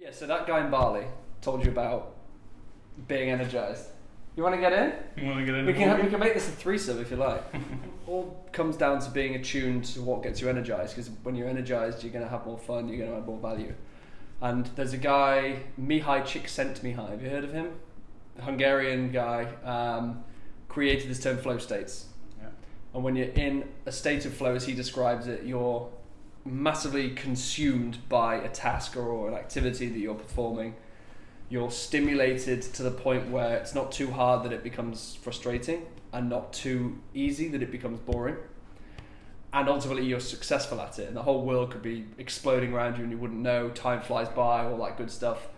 Yeah, so that guy in Bali told you about being energized. You want to get in? You want to get into We can make this a threesome if you like. All comes down to being attuned to what gets you energized, because when you're energized, you're going to have more fun, you're going to have more value. And there's a guy, Mihai Csikszentmihalyi, have you heard of him? A Hungarian guy, created this term flow states. Yeah. And when you're in a state of flow, as he describes it, you're massively consumed by a task or an activity that you're performing. You're stimulated to the point where it's not too hard that it becomes frustrating and not too easy that it becomes boring. And ultimately you're successful at it, and the whole world could be exploding around you and you wouldn't know, time flies by, all that good stuff.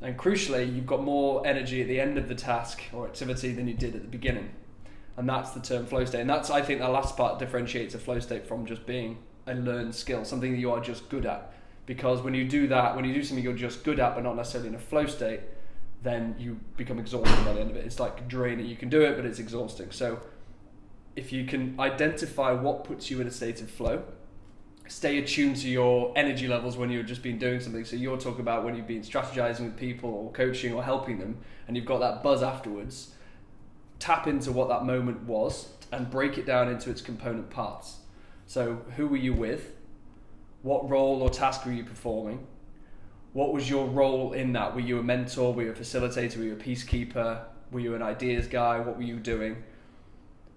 And crucially, you've got more energy at the end of the task or activity than you did at the beginning. And that's the term flow state. And that's, I think, the last part differentiates a flow state from just being a learned skill, something that you are just good at. Because when you do that, when you do something you're just good at but not necessarily in a flow state, then you become exhausted by the end of it. It's like draining. You can do it, but it's exhausting. So if you can identify what puts you in a state of flow, stay attuned to your energy levels when you've just been doing something. So you're talking about when you've been strategizing with people or coaching or helping them, and you've got that buzz afterwards, tap into what that moment was and break it down into its component parts. So who were you with? What role or task were you performing? What was your role in that? Were you a mentor? Were you a facilitator? Were you a peacekeeper? Were you an ideas guy? What were you doing?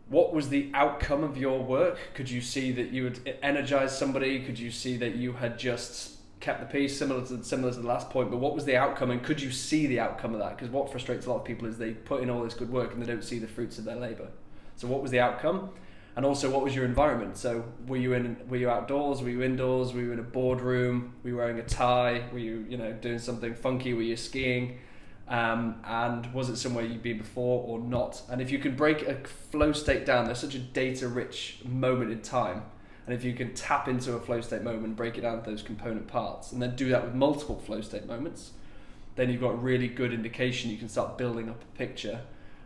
What was the outcome of your work? Could you see that you had energized somebody? Could you see that you had just kept the peace, similar to the last point? But what was the outcome, and could you see the outcome of that? Because what frustrates a lot of people is they put in all this good work and they don't see the fruits of their labor. So what was the outcome? And also, what was your environment? So were you outdoors? Were you indoors? Were you in a boardroom? Were you wearing a tie? Were you doing something funky? Were you skiing? And was it somewhere you'd been before or not? And if you can break a flow state down, there's such a data-rich moment in time. And if you can tap into a flow state moment and break it down to those component parts, and then do that with multiple flow state moments, then you've got a really good indication. You can start building up a picture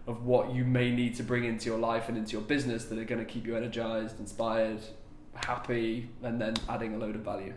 of what you may need to bring into your life and into your business that are going to keep you energized, inspired, happy, and then adding a load of value.